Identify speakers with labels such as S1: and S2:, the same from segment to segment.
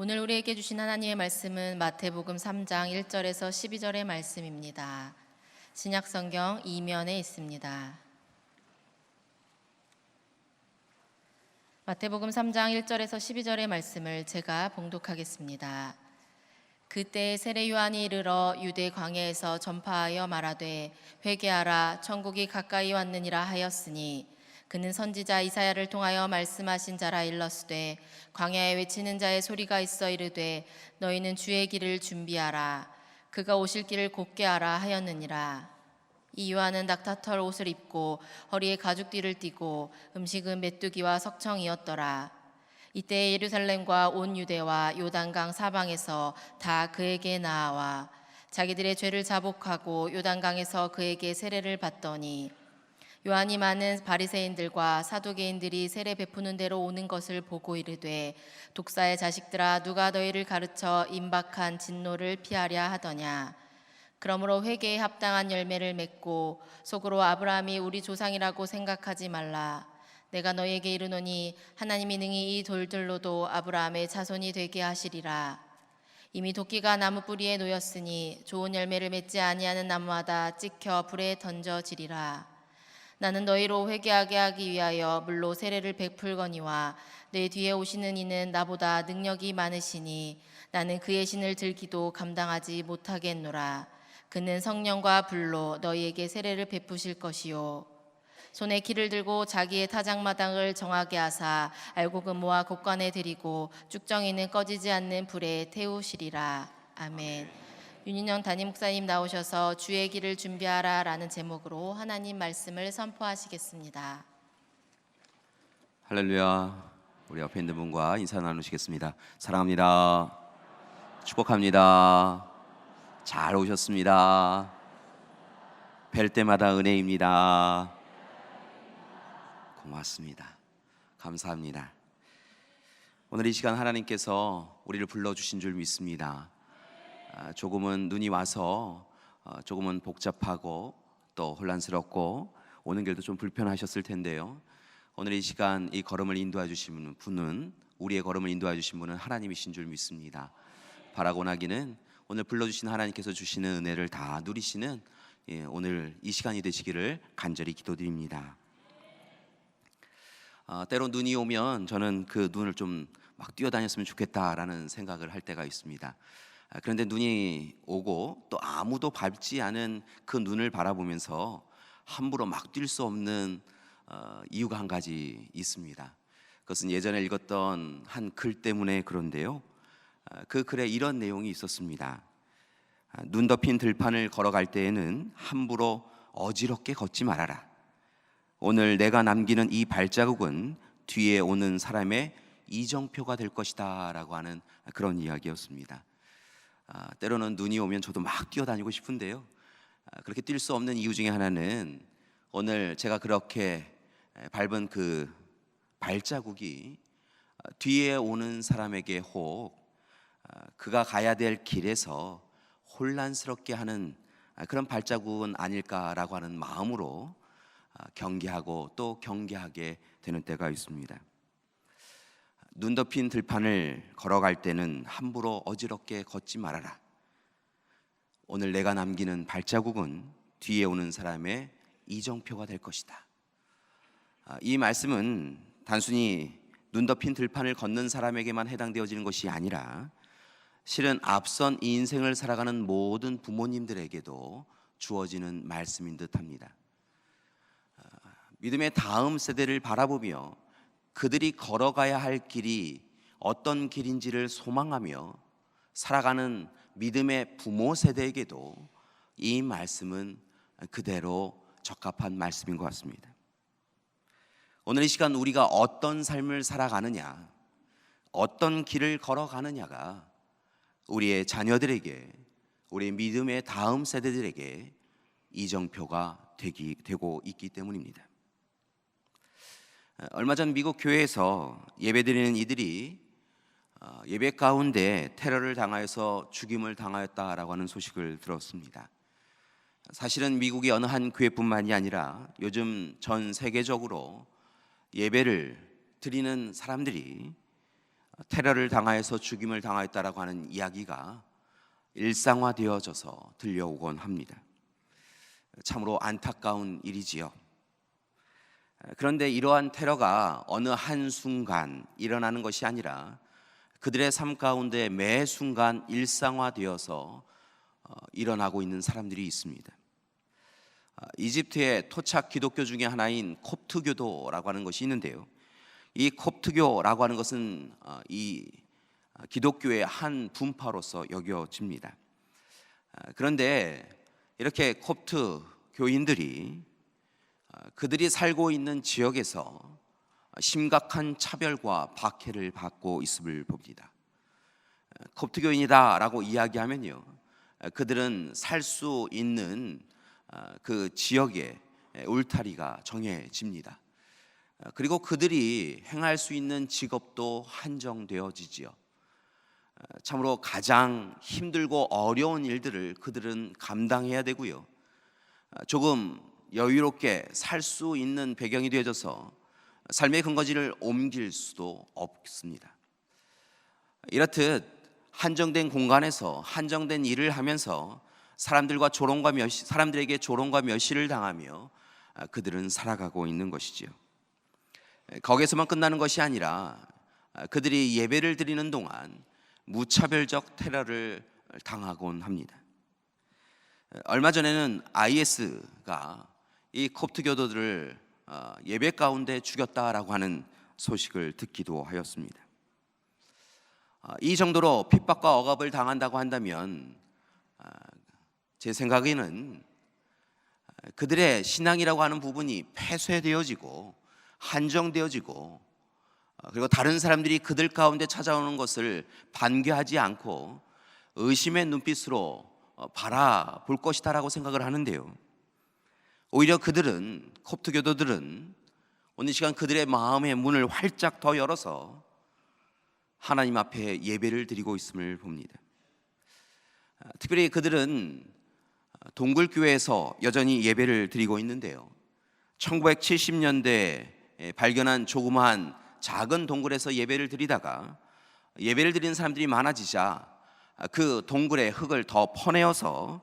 S1: 오늘 우리에게 주신 하나님의 말씀은 마태복음 3장 1절에서 12절의 말씀입니다. 신약성경 2면에 있습니다. 마태복음 3장 1절에서 12절의 말씀을 제가 봉독하겠습니다. 그때 세례 요한이 이르러 유대 광야에서 전파하여 말하되 회개하라 천국이 가까이 왔느니라 하였으니 그는 선지자 이사야를 통하여 말씀하신 자라 일렀으되 광야에 외치는 자의 소리가 있어 이르되 너희는 주의 길을 준비하라 그가 오실 길을 곧게 하라 하였느니라. 이 요한은 낙타털 옷을 입고 허리에 가죽띠를 띠고 음식은 메뚜기와 석청이었더라. 이때 예루살렘과 온 유대와 요단강 사방에서 다 그에게 나아와 자기들의 죄를 자복하고 요단강에서 그에게 세례를 받더니 요한이 많은 바리새인들과 사두개인들이 세례 베푸는 대로 오는 것을 보고 이르되 독사의 자식들아 누가 너희를 가르쳐 임박한 진노를 피하랴 하더냐. 그러므로 회개에 합당한 열매를 맺고 속으로 아브라함이 우리 조상이라고 생각하지 말라. 내가 너희에게 이르노니 하나님이 능히 이 돌들로도 아브라함의 자손이 되게 하시리라. 이미 도끼가 나무 뿌리에 놓였으니 좋은 열매를 맺지 아니하는 나무마다 찍혀 불에 던져지리라. 나는 너희로 회개하게 하기 위하여 물로 세례를 베풀거니와 내 뒤에 오시는 이는 나보다 능력이 많으시니 나는 그의 신을 들기도 감당하지 못하겠노라. 그는 성령과 불로 너희에게 세례를 베푸실 것이요 손에 기를 들고 자기의 타작마당을 정하게 하사 알곡은 모아 곡간에 들이고 쭉정이는 꺼지지 않는 불에 태우시리라. 아멘. 윤인영 담임 목사님 나오셔서 주의 길을 준비하라 라는 제목으로 하나님 말씀을 선포하시겠습니다.
S2: 할렐루야. 우리 옆에 있는 분과 인사 나누시겠습니다. 사랑합니다. 축복합니다. 잘 오셨습니다. 뵐 때마다 은혜입니다. 고맙습니다. 감사합니다. 오늘 이 시간 하나님께서 우리를 불러주신 줄 믿습니다. 조금은 눈이 와서 조금은 복잡하고 또 혼란스럽고 오는 길도 좀 불편하셨을 텐데요. 오늘 이 시간 이 걸음을 인도해 주신 분은 우리의 걸음을 인도해 주신 분은 하나님이신 줄 믿습니다. 바라고 나기는 오늘 불러주신 하나님께서 주시는 은혜를 다 누리시는 오늘 이 시간이 되시기를 간절히 기도드립니다. 때로 눈이 오면 저는 그 눈을 좀 막 뛰어다녔으면 좋겠다라는 생각을 할 때가 있습니다. 그런데 눈이 오고 또 아무도 밟지 않은 그 눈을 바라보면서 함부로 막 뛸 수 없는 이유가 한 가지 있습니다. 그것은 예전에 읽었던 한 글 때문에 그런데요. 그 글에 이런 내용이 있었습니다. 눈 덮인 들판을 걸어갈 때에는 함부로 어지럽게 걷지 말아라. 오늘 내가 남기는 이 발자국은 뒤에 오는 사람의 이정표가 될 것이다 라고 하는 그런 이야기였습니다. 때로는 눈이 오면 저도 막 뛰어다니고 싶은데요. 그렇게 뛸 수 없는 이유 중에 하나는 오늘 제가 그렇게 밟은 그 발자국이 뒤에 오는 사람에게 혹 그가 가야 될 길에서 혼란스럽게 하는 그런 발자국은 아닐까라고 하는 마음으로 경계하고 또 경계하게 되는 때가 있습니다. 눈 덮인 들판을 걸어갈 때는 함부로 어지럽게 걷지 말아라. 오늘 내가 남기는 발자국은 뒤에 오는 사람의 이정표가 될 것이다. 이 말씀은 단순히 눈 덮인 들판을 걷는 사람에게만 해당되어지는 것이 아니라 실은 앞선 이 인생을 살아가는 모든 부모님들에게도 주어지는 말씀인 듯합니다. 믿음의 다음 세대를 바라보며 그들이 걸어가야 할 길이 어떤 길인지를 소망하며 살아가는 믿음의 부모 세대에게도 이 말씀은 그대로 적합한 말씀인 것 같습니다. 오늘 이 시간 우리가 어떤 삶을 살아가느냐, 어떤 길을 걸어가느냐가 우리의 자녀들에게, 우리의 믿음의 다음 세대들에게 이정표가 되고 있기 때문입니다. 얼마 전 미국 교회에서 예배드리는 이들이 예배 가운데 테러를 당하여서 죽임을 당하였다라고 하는 소식을 들었습니다. 사실은 미국의 어느 한 교회뿐만이 아니라 요즘 전 세계적으로 예배를 드리는 사람들이 테러를 당하여서 죽임을 당하였다라고 하는 이야기가 일상화되어져서 들려오곤 합니다. 참으로 안타까운 일이지요. 그런데 이러한 테러가 어느 한순간 일어나는 것이 아니라 그들의 삶 가운데 매 순간 일상화되어서 일어나고 있는 사람들이 있습니다. 이집트의 토착 기독교 중에 하나인 콥트교도라고 하는 것이 있는데요. 이 콥트교라고 하는 것은 이 기독교의 한 분파로서 여겨집니다. 그런데 이렇게 콥트 교인들이 그들이 살고 있는 지역에서 심각한 차별과 박해를 받고 있음을 봅니다. 콥트 교인이다라고 이야기하면요, 그들은 살 수 있는 그 지역의 울타리가 정해집니다. 그리고 그들이 행할 수 있는 직업도 한정되어지지요. 참으로 가장 힘들고 어려운 일들을 그들은 감당해야 되고요, 조금 여유롭게 살 수 있는 배경이 되어져서 삶의 근거지를 옮길 수도 없습니다. 이렇듯 한정된 공간에서 한정된 일을 하면서 사람들에게 조롱과 멸시를 당하며 그들은 살아가고 있는 것이지요. 거기에서만 끝나는 것이 아니라 그들이 예배를 드리는 동안 무차별적 테러를 당하곤 합니다. 얼마 전에는 IS가 이 콥트 교도들을 예배 가운데 죽였다라고 하는 소식을 듣기도 하였습니다. 이 정도로 핍박과 억압을 당한다고 한다면 제 생각에는 그들의 신앙이라고 하는 부분이 폐쇄되어지고 한정되어지고, 그리고 다른 사람들이 그들 가운데 찾아오는 것을 반겨하지 않고 의심의 눈빛으로 바라볼 것이다라고 생각을 하는데요, 오히려 그들은, 콥트 교도들은 오늘 이 시간 그들의 마음의 문을 활짝 더 열어서 하나님 앞에 예배를 드리고 있음을 봅니다. 특별히 그들은 동굴교회에서 여전히 예배를 드리고 있는데요, 1970년대에 발견한 조그마한 작은 동굴에서 예배를 드리다가 예배를 드리는 사람들이 많아지자 그 동굴의 흙을 더 퍼내어서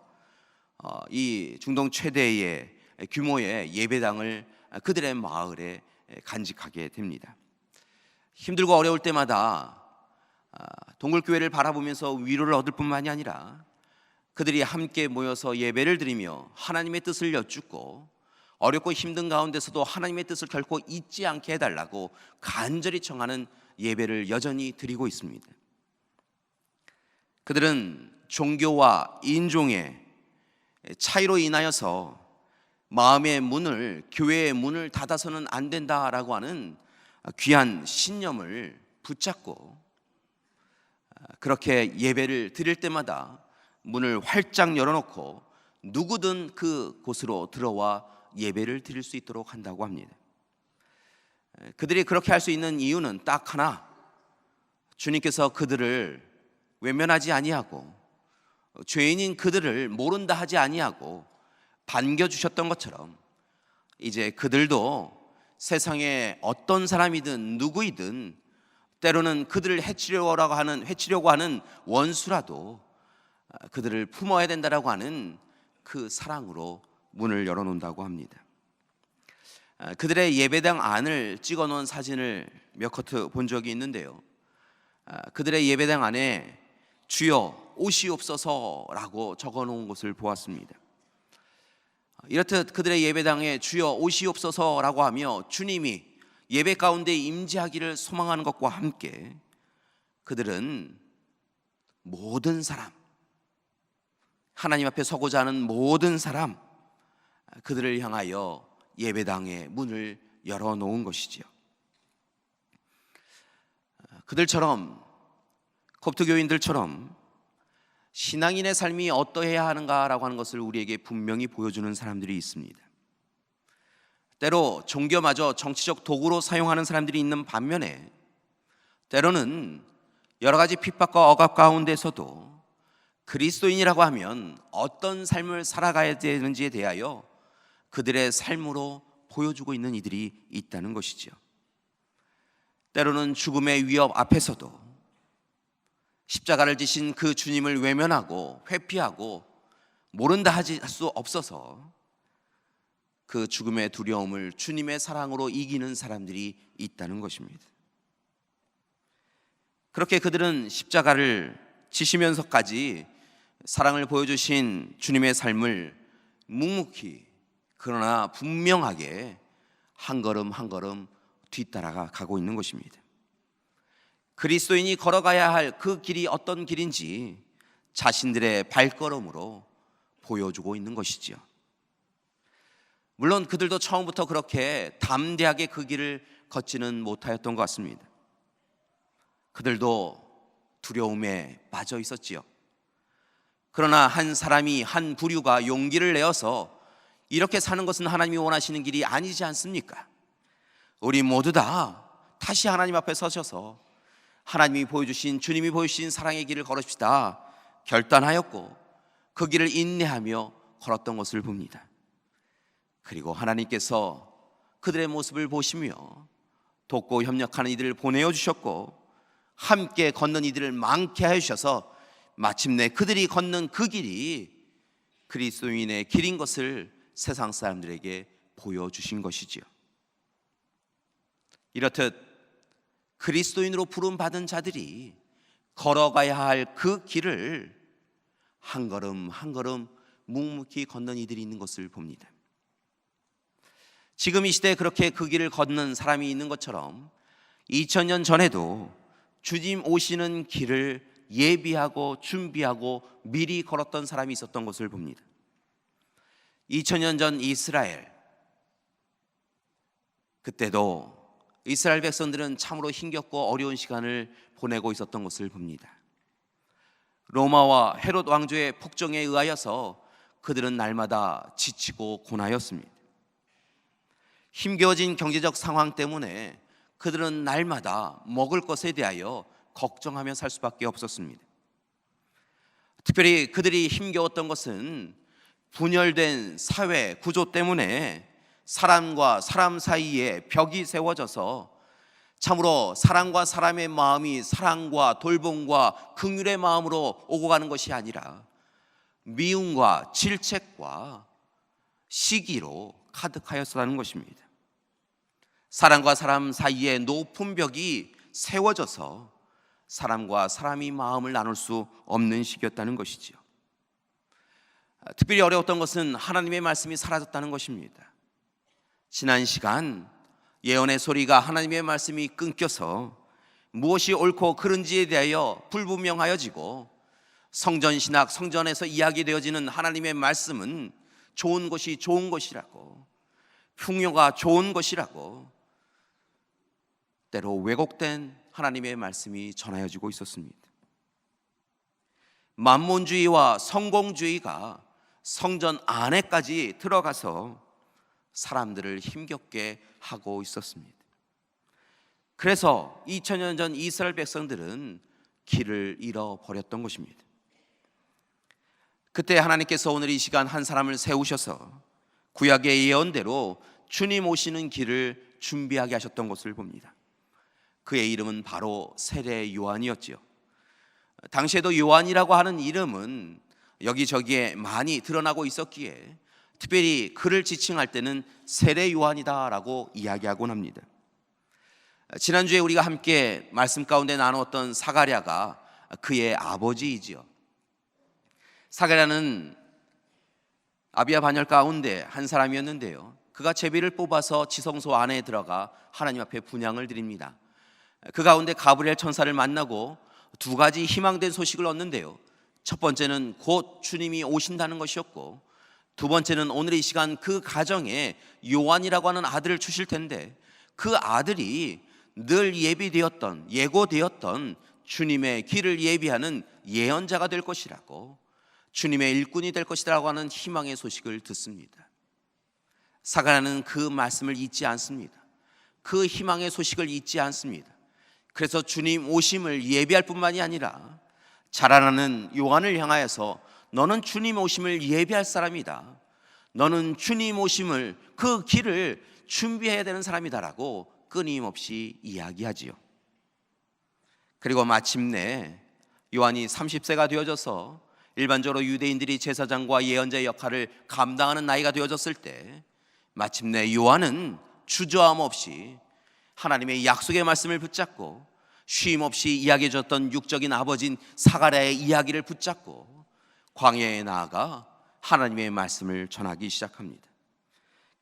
S2: 이 중동 최대의 규모의 예배당을 그들의 마을에 간직하게 됩니다. 힘들고 어려울 때마다 동굴교회를 바라보면서 위로를 얻을 뿐만이 아니라 그들이 함께 모여서 예배를 드리며 하나님의 뜻을 여쭙고 어렵고 힘든 가운데서도 하나님의 뜻을 결코 잊지 않게 해달라고 간절히 청하는 예배를 여전히 드리고 있습니다. 그들은 종교와 인종의 차이로 인하여서 마음의 문을, 교회의 문을 닫아서는 안 된다라고 하는 귀한 신념을 붙잡고 그렇게 예배를 드릴 때마다 문을 활짝 열어놓고 누구든 그 곳으로 들어와 예배를 드릴 수 있도록 한다고 합니다. 그들이 그렇게 할 수 있는 이유는 딱 하나, 주님께서 그들을 외면하지 아니하고 죄인인 그들을 모른다 하지 아니하고 반겨주셨던 것처럼 이제 그들도 세상에 어떤 사람이든 누구이든 때로는 그들을 해치려고 하는 원수라도 그들을 품어야 된다라고 하는 그 사랑으로 문을 열어놓는다고 합니다. 그들의 예배당 안을 찍어놓은 사진을 몇 커트 본 적이 있는데요, 그들의 예배당 안에 주여 오시옵소서라고 적어놓은 것을 보았습니다. 이렇듯 그들의 예배당에 주여 오시옵소서라고 하며 주님이 예배 가운데 임재하기를 소망하는 것과 함께 그들은 모든 사람, 하나님 앞에 서고자 하는 모든 사람, 그들을 향하여 예배당의 문을 열어놓은 것이지요. 그들처럼, 콥트 교인들처럼 신앙인의 삶이 어떠해야 하는가라고 하는 것을 우리에게 분명히 보여주는 사람들이 있습니다. 때로 종교마저 정치적 도구로 사용하는 사람들이 있는 반면에 때로는 여러 가지 핍박과 억압 가운데서도 그리스도인이라고 하면 어떤 삶을 살아가야 되는지에 대하여 그들의 삶으로 보여주고 있는 이들이 있다는 것이죠. 때로는 죽음의 위협 앞에서도 십자가를 지신 그 주님을 외면하고 회피하고 모른다 할 수 없어서 그 죽음의 두려움을 주님의 사랑으로 이기는 사람들이 있다는 것입니다. 그렇게 그들은 십자가를 지시면서까지 사랑을 보여주신 주님의 삶을 묵묵히 그러나 분명하게 한 걸음 한 걸음 뒤따라가 가고 있는 것입니다. 그리스도인이 걸어가야 할 그 길이 어떤 길인지 자신들의 발걸음으로 보여주고 있는 것이지요. 물론 그들도 처음부터 그렇게 담대하게 그 길을 걷지는 못하였던 것 같습니다. 그들도 두려움에 빠져 있었지요. 그러나 한 사람이, 한 부류가 용기를 내어서 이렇게 사는 것은 하나님이 원하시는 길이 아니지 않습니까? 우리 모두 다 다시 하나님 앞에 서셔서 하나님이 보여주신, 주님이 보여주신 사랑의 길을 걸읍시다 결단하였고 그 길을 인내하며 걸었던 것을 봅니다. 그리고 하나님께서 그들의 모습을 보시며 돕고 협력하는 이들을 보내어 주셨고 함께 걷는 이들을 많게 하셔서 마침내 그들이 걷는 그 길이 그리스도인의 길인 것을 세상 사람들에게 보여주신 것이지요. 이렇듯 그리스도인으로 부름받은 자들이 걸어가야 할 그 길을 한 걸음 한 걸음 묵묵히 걷는 이들이 있는 것을 봅니다. 지금 이 시대에 그렇게 그 길을 걷는 사람이 있는 것처럼 2000년 전에도 주님 오시는 길을 예비하고 준비하고 미리 걸었던 사람이 있었던 것을 봅니다. 2000년 전 이스라엘, 그때도 이스라엘 백성들은 참으로 힘겹고 어려운 시간을 보내고 있었던 것을 봅니다. 로마와 헤롯 왕조의 폭정에 의하여서 그들은 날마다 지치고 고나였습니다. 힘겨워진 경제적 상황 때문에 그들은 날마다 먹을 것에 대하여 걱정하며 살 수밖에 없었습니다. 특별히 그들이 힘겨웠던 것은 분열된 사회 구조 때문에 사람과 사람 사이에 벽이 세워져서 참으로 사람과 사람의 마음이 사랑과 돌봄과 긍휼의 마음으로 오고 가는 것이 아니라 미움과 질책과 시기로 가득하였다는 것입니다. 사람과 사람 사이에 높은 벽이 세워져서 사람과 사람이 마음을 나눌 수 없는 시기였다는 것이죠. 특별히 어려웠던 것은 하나님의 말씀이 사라졌다는 것입니다. 지난 시간 예언의 소리가 하나님의 말씀이 끊겨서 무엇이 옳고 그른지에 대하여 불분명하여지고 성전신학, 성전에서 이야기되어지는 하나님의 말씀은 좋은 것이 좋은 것이라고, 풍요가 좋은 것이라고 때로 왜곡된 하나님의 말씀이 전하여지고 있었습니다. 만몬주의와 성공주의가 성전 안에까지 들어가서 사람들을 힘겹게 하고 있었습니다. 그래서 2000년 전 이스라엘 백성들은 길을 잃어버렸던 것입니다. 그때 하나님께서 오늘 이 시간 한 사람을 세우셔서 구약의 예언대로 주님 오시는 길을 준비하게 하셨던 것을 봅니다. 그의 이름은 바로 세례 요한이었지요. 당시에도 요한이라고 하는 이름은 여기저기에 많이 드러나고 있었기에 특별히 그를 지칭할 때는 세례 요한이다라고 이야기하곤 합니다. 지난주에 우리가 함께 말씀 가운데 나누었던 사가랴가 그의 아버지이지요. 사가랴는 아비야 반열 가운데 한 사람이었는데요, 그가 제비를 뽑아서 지성소 안에 들어가 하나님 앞에 분향을 드립니다. 그 가운데 가브리엘 천사를 만나고 두 가지 희망된 소식을 얻는데요, 첫 번째는 곧 주님이 오신다는 것이었고, 두 번째는 오늘 이 시간 그 가정에 요한이라고 하는 아들을 주실 텐데 그 아들이 늘 예고되었던 주님의 길을 예비하는 예언자가 될 것이라고, 주님의 일꾼이 될 것이라고 하는 희망의 소식을 듣습니다. 사가랴는 그 말씀을 잊지 않습니다. 그 희망의 소식을 잊지 않습니다. 그래서 주님 오심을 예비할 뿐만이 아니라 자라나는 요한을 향하여서 너는 주님 오심을 예비할 사람이다, 너는 주님 오심을, 그 길을 준비해야 되는 사람이다라고 끊임없이 이야기하지요. 그리고 마침내 요한이 30세가 되어져서 일반적으로 유대인들이 제사장과 예언자의 역할을 감당하는 나이가 되어졌을 때 마침내 요한은 주저함 없이 하나님의 약속의 말씀을 붙잡고 쉼 없이 이야기해 줬던 육적인 아버지인 사가랴의 이야기를 붙잡고 광야에 나아가 하나님의 말씀을 전하기 시작합니다.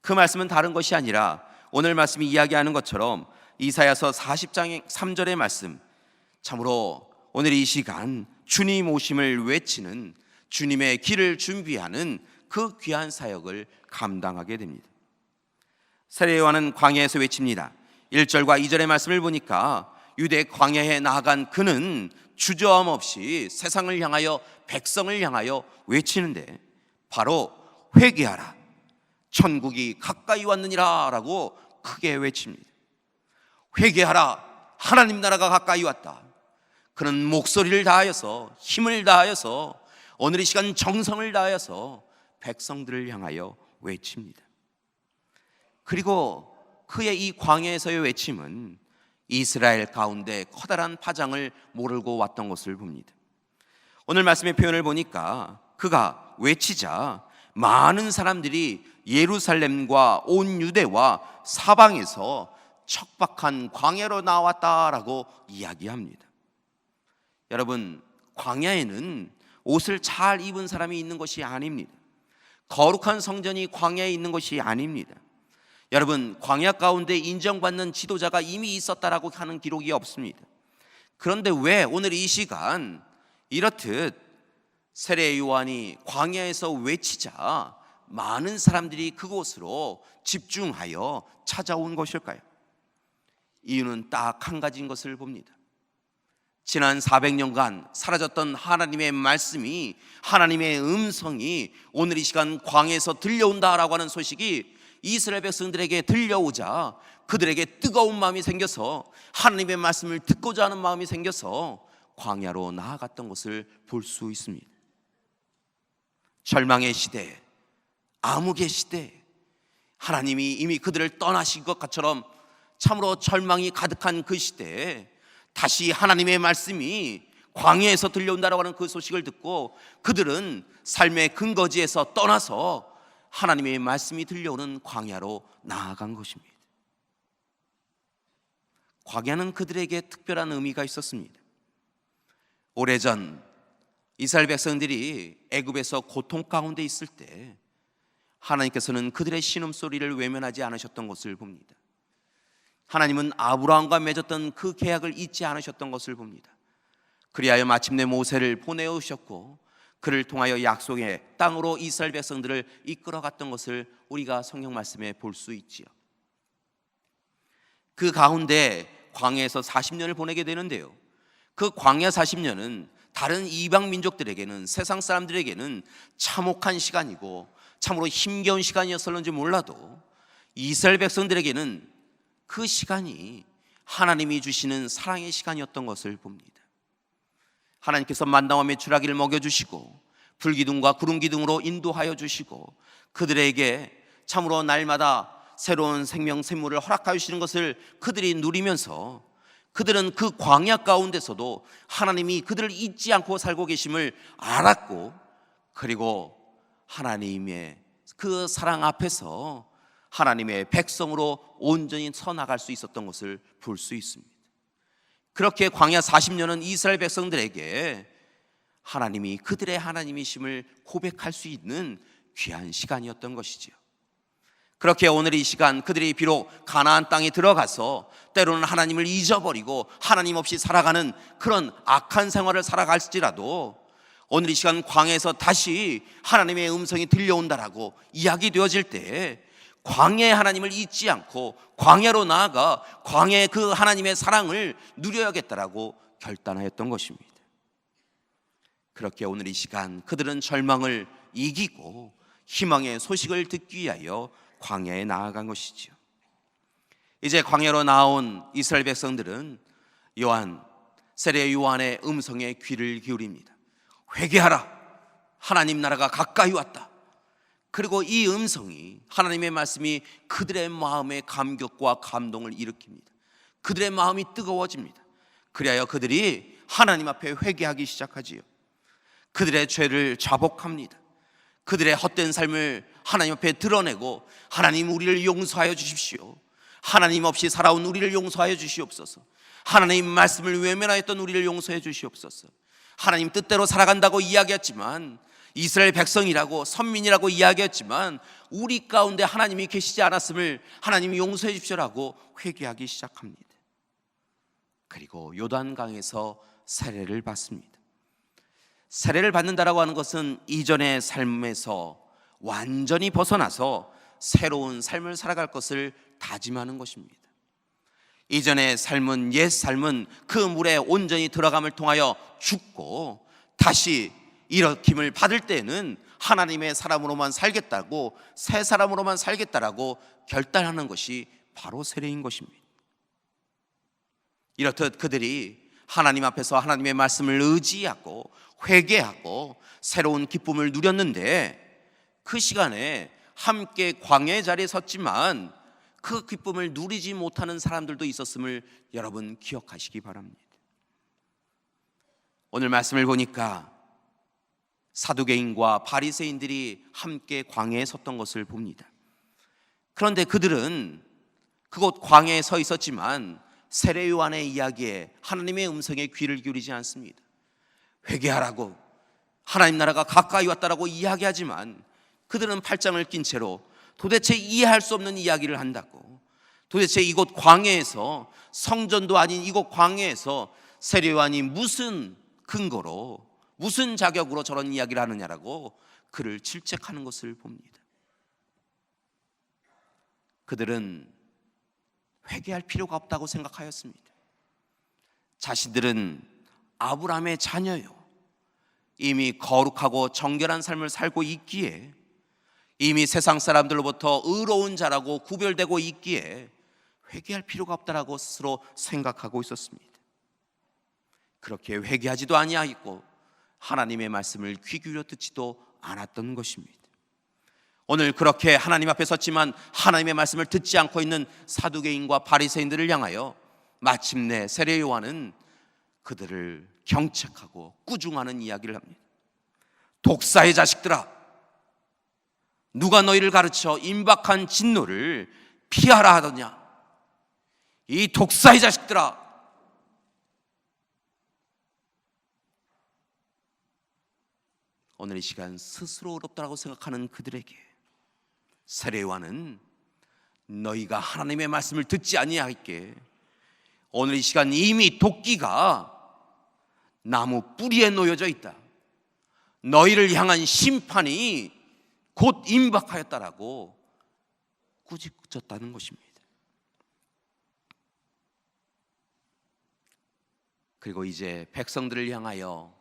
S2: 그 말씀은 다른 것이 아니라 오늘 말씀이 이야기하는 것처럼 이사야서 40장 3절의 말씀, 참으로 오늘 이 시간 주님 오심을 외치는, 주님의 길을 준비하는 그 귀한 사역을 감당하게 됩니다. 세례 요한은 광야에서 외칩니다. 1절과 2절의 말씀을 보니까 유대 광야에 나아간 그는 주저함 없이 세상을 향하여, 백성을 향하여 외치는데 바로 회개하라, 천국이 가까이 왔느니라 라고 크게 외칩니다. 회개하라, 하나님 나라가 가까이 왔다. 그는 목소리를 다하여서, 힘을 다하여서, 오늘 이 시간 정성을 다하여서 백성들을 향하여 외칩니다. 그리고 그의 이 광야에서의 외침은 이스라엘 가운데 커다란 파장을 몰고 왔던 것을 봅니다. 오늘 말씀의 표현을 보니까 그가 외치자 많은 사람들이 예루살렘과 온 유대와 사방에서 척박한 광야로 나왔다라고 이야기합니다. 여러분, 광야에는 옷을 잘 입은 사람이 있는 것이 아닙니다. 거룩한 성전이 광야에 있는 것이 아닙니다. 여러분, 광야 가운데 인정받는 지도자가 이미 있었다라고 하는 기록이 없습니다. 그런데 왜 오늘 이 시간 이렇듯 세례 요한이 광야에서 외치자 많은 사람들이 그곳으로 집중하여 찾아온 것일까요? 이유는 딱 한 가지인 것을 봅니다. 지난 400년간 사라졌던 하나님의 말씀이, 하나님의 음성이 오늘 이 시간 광야에서 들려온다라고 하는 소식이 이스라엘 백성들에게 들려오자 그들에게 뜨거운 마음이 생겨서 하나님의 말씀을 듣고자 하는 마음이 생겨서 광야로 나아갔던 것을 볼 수 있습니다. 절망의 시대, 암흑의 시대, 하나님이 이미 그들을 떠나신 것처럼 참으로 절망이 가득한 그 시대에 다시 하나님의 말씀이 광야에서 들려온다라고 하는 그 소식을 듣고 그들은 삶의 근거지에서 떠나서 하나님의 말씀이 들려오는 광야로 나아간 것입니다. 광야는 그들에게 특별한 의미가 있었습니다. 오래전 이스라엘 백성들이 애굽에서 고통 가운데 있을 때 하나님께서는 그들의 신음소리를 외면하지 않으셨던 것을 봅니다. 하나님은 아브라함과 맺었던 그 계약을 잊지 않으셨던 것을 봅니다. 그리하여 마침내 모세를 보내오셨고 그를 통하여 약속의 땅으로 이스라엘 백성들을 이끌어갔던 것을 우리가 성경 말씀에 볼 수 있지요. 그 가운데 광야에서 40년을 보내게 되는데요, 그 광야 40년은 다른 이방 민족들에게는, 세상 사람들에게는 참혹한 시간이고 참으로 힘겨운 시간이었을는지 몰라도 이스라엘 백성들에게는 그 시간이 하나님이 주시는 사랑의 시간이었던 것을 봅니다. 하나님께서 만나와 메추라기를 먹여주시고 불기둥과 구름기둥으로 인도하여 주시고 그들에게 참으로 날마다 새로운 생명 샘물을 허락하여 주시는 것을 그들이 누리면서 그들은 그 광야 가운데서도 하나님이 그들을 잊지 않고 살고 계심을 알았고, 그리고 하나님의 그 사랑 앞에서 하나님의 백성으로 온전히 서 나갈 수 있었던 것을 볼 수 있습니다. 그렇게 광야 40년은 이스라엘 백성들에게 하나님이 그들의 하나님이심을 고백할 수 있는 귀한 시간이었던 것이지요. 그렇게 오늘 이 시간 그들이 비록 가나안 땅에 들어가서 때로는 하나님을 잊어버리고 하나님 없이 살아가는 그런 악한 생활을 살아갈지라도 오늘 이 시간 광야에서 다시 하나님의 음성이 들려온다라고 이야기되어질 때 광야의 하나님을 잊지 않고 광야로 나아가 광야의 그 하나님의 사랑을 누려야겠다라고 결단하였던 것입니다. 그렇게 오늘 이 시간 그들은 절망을 이기고 희망의 소식을 듣기 위하여 광야에 나아간 것이지요. 이제 광야로 나온 이스라엘 백성들은 세례 요한의 음성에 귀를 기울입니다. 회개하라, 하나님 나라가 가까이 왔다. 그리고 이 음성이, 하나님의 말씀이 그들의 마음에 감격과 감동을 일으킵니다. 그들의 마음이 뜨거워집니다. 그리하여 그들이 하나님 앞에 회개하기 시작하지요. 그들의 죄를 자복합니다. 그들의 헛된 삶을 하나님 앞에 드러내고, 하나님 우리를 용서하여 주십시오. 하나님 없이 살아온 우리를 용서하여 주시옵소서. 하나님 말씀을 외면하였던 우리를 용서해 주시옵소서. 하나님 뜻대로 살아간다고 이야기했지만, 이스라엘 백성이라고 선민이라고 이야기했지만 우리 가운데 하나님이 계시지 않았음을 하나님이 용서해 주십시오라고 회개하기 시작합니다. 그리고 요단강에서 세례를 받습니다. 세례를 받는다라고 하는 것은 이전의 삶에서 완전히 벗어나서 새로운 삶을 살아갈 것을 다짐하는 것입니다. 이전의 삶은, 옛 삶은 그 물에 온전히 들어감을 통하여 죽고, 다시 일으킴을 받을 때에는 하나님의 사람으로만 살겠다고, 새 사람으로만 살겠다라고 결단하는 것이 바로 세례인 것입니다. 이렇듯 그들이 하나님 앞에서 하나님의 말씀을 의지하고 회개하고 새로운 기쁨을 누렸는데, 그 시간에 함께 광야의 자리에 섰지만 그 기쁨을 누리지 못하는 사람들도 있었음을 여러분 기억하시기 바랍니다. 오늘 말씀을 보니까 사두개인과 바리새인들이 함께 광야에 섰던 것을 봅니다. 그런데 그들은 그곳 광야에 서 있었지만 세례 요한의 이야기에, 하나님의 음성에 귀를 기울이지 않습니다. 회개하라고, 하나님 나라가 가까이 왔다라고 이야기하지만 그들은 팔짱을 낀 채로 도대체 이해할 수 없는 이야기를 한다고, 도대체 이곳 광야에서, 성전도 아닌 이곳 광야에서 세례 요한이 무슨 근거로, 무슨 자격으로 저런 이야기를 하느냐라고 그를 질책하는 것을 봅니다. 그들은 회개할 필요가 없다고 생각하였습니다. 자신들은 아브라함의 자녀요, 이미 거룩하고 정결한 삶을 살고 있기에, 이미 세상 사람들로부터 의로운 자라고 구별되고 있기에 회개할 필요가 없다라고 스스로 생각하고 있었습니다. 그렇게 회개하지도 아니하였고 하나님의 말씀을 귀 기울여 듣지도 않았던 것입니다. 오늘 그렇게 하나님 앞에 섰지만 하나님의 말씀을 듣지 않고 있는 사두개인과 바리새인들을 향하여 마침내 세례 요한은 그들을 경책하고 꾸중하는 이야기를 합니다. 독사의 자식들아, 누가 너희를 가르쳐 임박한 진노를 피하라 하더냐? 이 독사의 자식들아, 오늘 이 시간 스스로 어렵다고 생각하는 그들에게 세례 요한은 너희가 하나님의 말씀을 듣지 아니하였기에 오늘 이 시간 이미 도끼가 나무 뿌리에 놓여져 있다, 너희를 향한 심판이 곧 임박하였다라고 꾸짖었다는 것입니다. 그리고 이제 백성들을 향하여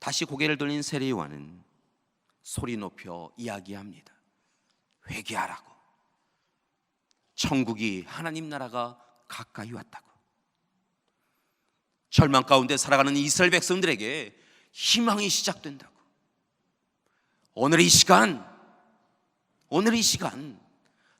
S2: 다시 고개를 돌린 세례 요한은 소리 높여 이야기합니다. 회개하라고, 천국이, 하나님 나라가 가까이 왔다고. 절망 가운데 살아가는 이스라엘 백성들에게 희망이 시작된다고. 오늘 이 시간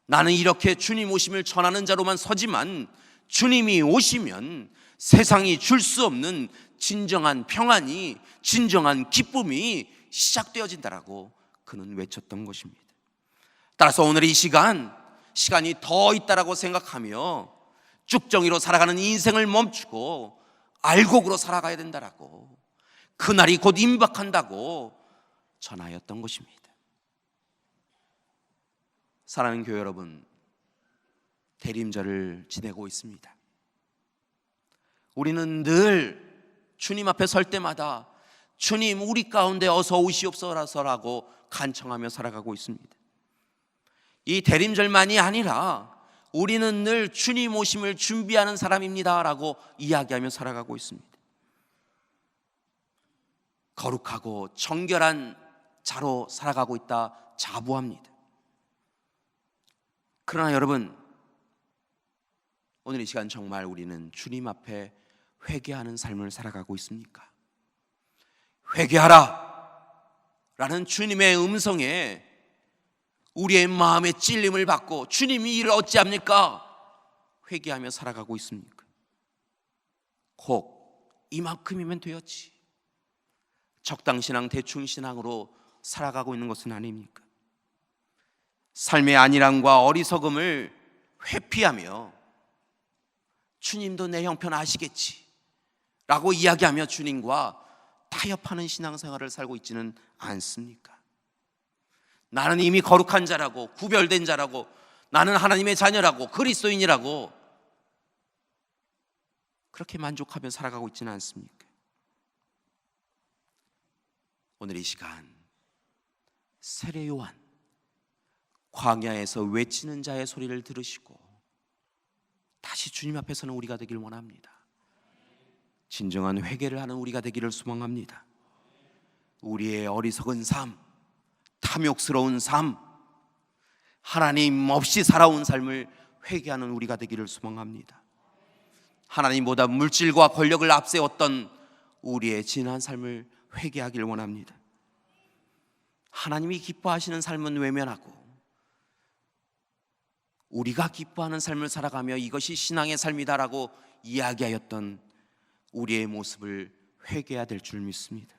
S2: 나는 이렇게 주님 오심을 전하는 자로만 서지만 주님이 오시면 세상이 줄 수 없는 진정한 평안이, 진정한 기쁨이 시작되어진다라고 그는 외쳤던 것입니다. 따라서 오늘 이 시간이 더 있다라고 생각하며 쭉정이로 살아가는 인생을 멈추고 알곡으로 살아가야 된다라고, 그날이 곧 임박한다고 전하였던 것입니다. 사랑하는 교회 여러분, 대림절을 지내고 있습니다. 우리는 늘 주님 앞에 설 때마다 주님 우리 가운데 어서 오시옵소서라고 간청하며 살아가고 있습니다. 이 대림절만이 아니라 우리는 늘 주님 오심을 준비하는 사람입니다라고 이야기하며 살아가고 있습니다. 거룩하고 정결한 자로 살아가고 있다 자부합니다. 그러나 여러분, 오늘 이 시간 정말 우리는 주님 앞에 회개하는 삶을 살아가고 있습니까? 회개하라 라는 주님의 음성에 우리의 마음의 찔림을 받고 주님이 이를 어찌합니까? 회개하며 살아가고 있습니까? 혹 이만큼이면 되었지. 적당신앙 대충신앙으로 살아가고 있는 것은 아닙니까? 삶의 안일함과 어리석음을 회피하며 주님도 내 형편 아시겠지 라고 이야기하며 주님과 타협하는 신앙생활을 살고 있지는 않습니까? 나는 이미 거룩한 자라고, 구별된 자라고, 나는 하나님의 자녀라고, 그리스도인이라고 그렇게 만족하며 살아가고 있지는 않습니까? 오늘 이 시간 세례 요한 광야에서 외치는 자의 소리를 들으시고 다시 주님 앞에 서는 우리가 되길 원합니다. 진정한 회개를 하는 우리가 되기를 소망합니다. 우리의 어리석은 삶, 탐욕스러운 삶, 하나님 없이 살아온 삶을 회개하는 우리가 되기를 소망합니다. 하나님보다 물질과 권력을 앞세웠던 우리의 지난 삶을 회개하길 원합니다. 하나님이 기뻐하시는 삶은 외면하고 우리가 기뻐하는 삶을 살아가며 이것이 신앙의 삶이다라고 이야기하였던 우리의 모습을 회개해야 될 줄 믿습니다.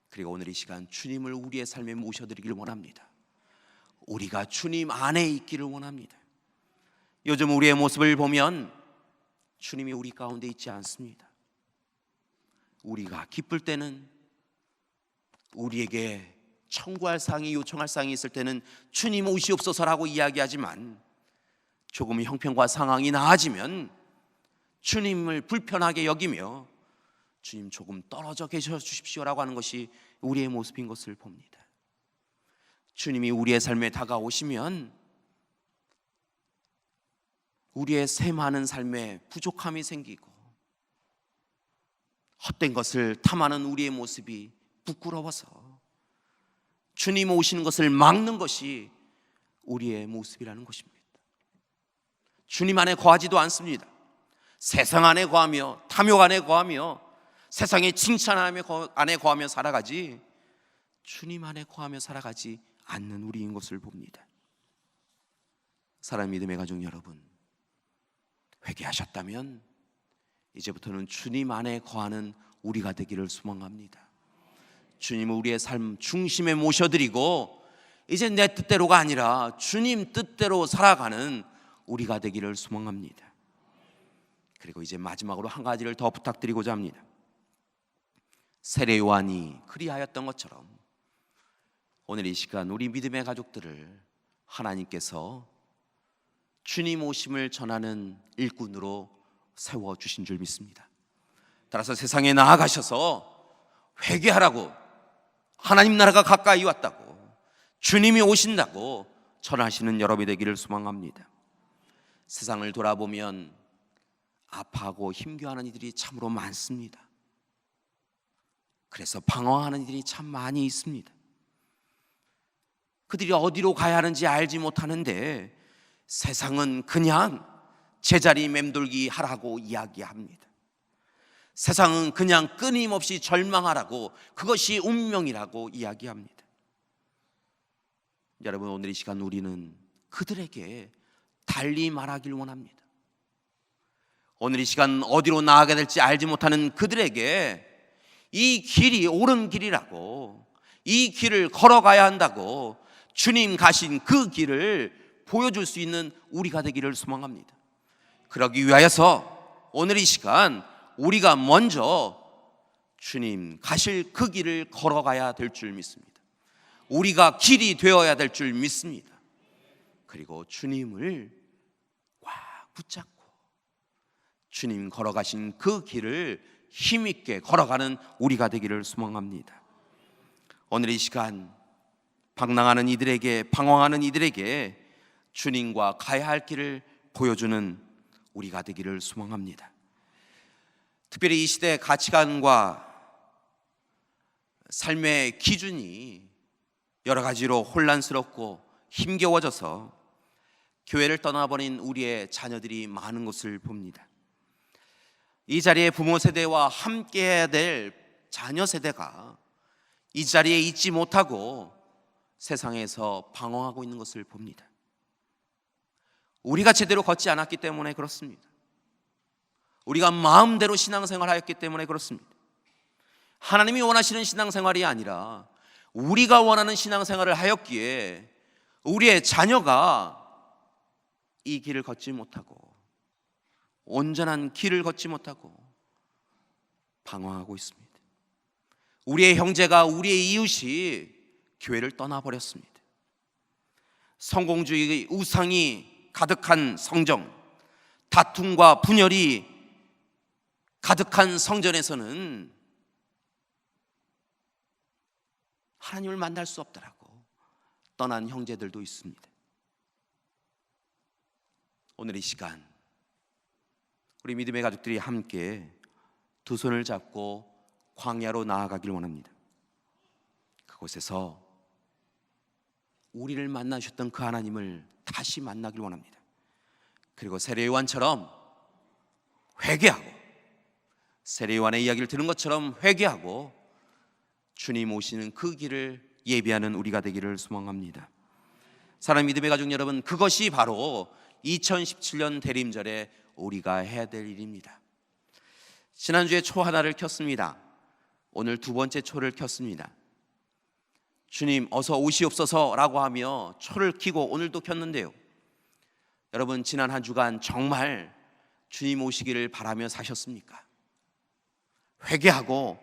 S2: 그리고 오늘 이 시간 주님을 우리의 삶에 모셔드리길 원합니다. 우리가 주님 안에 있기를 원합니다. 요즘 우리의 모습을 보면 주님이 우리 가운데 있지 않습니다. 우리가 기쁠 때는, 우리에게 청구할 사항이, 요청할 사항이 있을 때는 주님 오시옵소서라고 이야기하지만 조금 형편과 상황이 나아지면 주님을 불편하게 여기며 주님 조금 떨어져 계셔 주십시오라고 하는 것이 우리의 모습인 것을 봅니다. 주님이 우리의 삶에 다가오시면 우리의 새 많은 삶에 부족함이 생기고 헛된 것을 탐하는 우리의 모습이 부끄러워서 주님 오시는 것을 막는 것이 우리의 모습이라는 것입니다. 주님 안에 거하지도 않습니다. 세상 안에 거하며 탐욕 안에 거하며 세상의 칭찬 안에 거하며 살아가지 주님 안에 거하며 살아가지 않는 우리인 것을 봅니다. 사랑하는 믿음의 가족 여러분, 회개하셨다면 이제부터는 주님 안에 거하는 우리가 되기를 소망합니다. 주님을 우리의 삶 중심에 모셔드리고 이제 내 뜻대로가 아니라 주님 뜻대로 살아가는 우리가 되기를 소망합니다. 그리고 이제 마지막으로 한 가지를 더 부탁드리고자 합니다. 세례 요한이 그리하였던 것처럼 오늘 이 시간 우리 믿음의 가족들을 하나님께서 주님 오심을 전하는 일꾼으로 세워주신 줄 믿습니다. 따라서 세상에 나아가셔서 회개하라고, 하나님 나라가 가까이 왔다고, 주님이 오신다고 전하시는 여러분이 되기를 소망합니다. 세상을 돌아보면 아파하고 힘겨워하는 이들이 참으로 많습니다. 그래서 방황하는 이들이 참 많이 있습니다. 그들이 어디로 가야 하는지 알지 못하는데 세상은 그냥 제자리 맴돌기 하라고 이야기합니다. 세상은 그냥 끊임없이 절망하라고, 그것이 운명이라고 이야기합니다. 여러분, 오늘 이 시간 우리는 그들에게 달리 말하길 원합니다. 오늘 이 시간 어디로 나아가야 될지 알지 못하는 그들에게 이 길이 옳은 길이라고, 이 길을 걸어가야 한다고 주님 가신 그 길을 보여줄 수 있는 우리가 되기를 소망합니다. 그러기 위하여서 오늘 이 시간 우리가 먼저 주님 가실 그 길을 걸어가야 될 줄 믿습니다. 우리가 길이 되어야 될 줄 믿습니다. 그리고 주님을 꽉 붙잡고 주님 걸어가신 그 길을 힘있게 걸어가는 우리가 되기를 소망합니다. 오늘 이 시간 방황하는 이들에게 주님과 가야 할 길을 보여주는 우리가 되기를 소망합니다. 특별히 이 시대의 가치관과 삶의 기준이 여러 가지로 혼란스럽고 힘겨워져서 교회를 떠나버린 우리의 자녀들이 많은 것을 봅니다. 이 자리에 부모 세대와 함께해야 될 자녀 세대가 이 자리에 있지 못하고 세상에서 방황하고 있는 것을 봅니다. 우리가 제대로 걷지 않았기 때문에 그렇습니다. 우리가 마음대로 신앙생활을 하였기 때문에 그렇습니다. 하나님이 원하시는 신앙생활이 아니라 우리가 원하는 신앙생활을 하였기에 우리의 자녀가 이 길을 걷지 못하고, 온전한 길을 걷지 못하고 방황하고 있습니다. 우리의 형제가, 우리의 이웃이 교회를 떠나버렸습니다. 성공주의 우상이 가득한 성정, 다툼과 분열이 가득한 성전에서는 하나님을 만날 수 없더라고 떠난 형제들도 있습니다. 오늘 이 시간 우리 믿음의 가족들이 함께 두 손을 잡고 광야로 나아가길 원합니다. 그곳에서 우리를 만나셨던 그 하나님을 다시 만나길 원합니다. 그리고 세례요한처럼 회개하고, 세례요한의 이야기를 들은 것처럼 회개하고 주님 오시는 그 길을 예비하는 우리가 되기를 소망합니다. 사랑하는 믿음의 가족 여러분, 그것이 바로 2017년 대림절에 우리가 해야 될 일입니다. 지난주에 초 하나를 켰습니다. 오늘 두 번째 초를 켰습니다. 주님 어서 오시옵소서 라고 하며 초를 켜고 오늘도 켰는데요, 여러분 지난 한 주간 정말 주님 오시기를 바라며 사셨습니까? 회개하고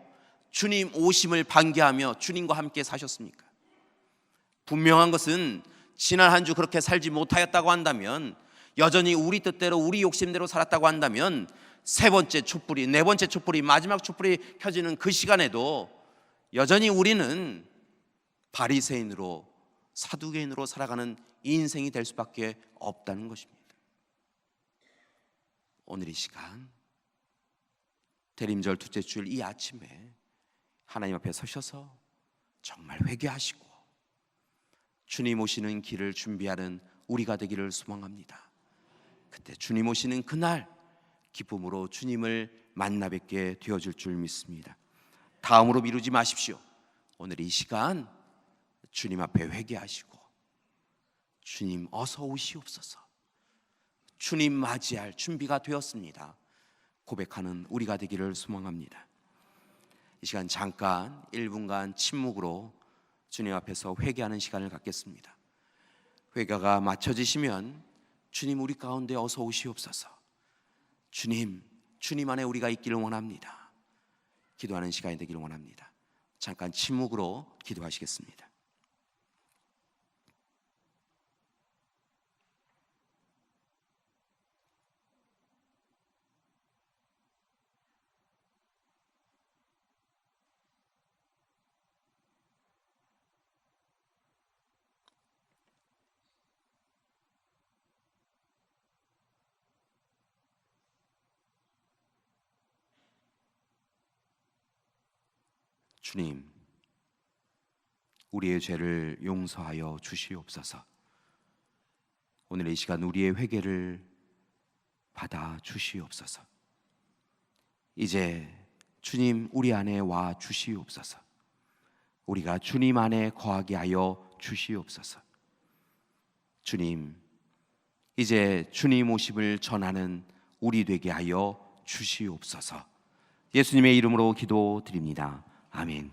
S2: 주님 오심을 반기하며 주님과 함께 사셨습니까? 분명한 것은 지난 한 주 그렇게 살지 못하였다고 한다면, 여전히 우리 뜻대로 우리 욕심대로 살았다고 한다면, 세 번째 촛불이, 네 번째 촛불이, 마지막 촛불이 켜지는 그 시간에도 여전히 우리는 바리새인으로, 사두개인으로 살아가는 인생이 될 수밖에 없다는 것입니다. 오늘 이 시간 대림절 둘째 주일 이 아침에 하나님 앞에 서셔서 정말 회개하시고 주님 오시는 길을 준비하는 우리가 되기를 소망합니다. 그때 주님 오시는 그날 기쁨으로 주님을 만나 뵙게 되어질 줄 믿습니다. 다음으로 미루지 마십시오. 오늘 이 시간 주님 앞에 회개하시고 주님 어서 오시옵소서, 주님 맞이할 준비가 되었습니다 고백하는 우리가 되기를 소망합니다. 이 시간 잠깐 1분간 침묵으로 주님 앞에서 회개하는 시간을 갖겠습니다. 회개가 마쳐지시면 주님 우리 가운데 어서 오시옵소서, 주님 안에 우리가 있기를 원합니다. 기도하는 시간이 되기를 원합니다. 잠깐 침묵으로 기도하시겠습니다. 주님, 우리의 죄를 용서하여 주시옵소서. 오늘 이 시간 우리의 회개를 받아 주시옵소서. 이제 주님 우리 안에 와 주시옵소서. 우리가 주님 안에 거하게 하여 주시옵소서. 주님, 이제 주님 오심을 전하는 우리 되게 하여 주시옵소서. 예수님의 이름으로 기도드립니다. 아멘.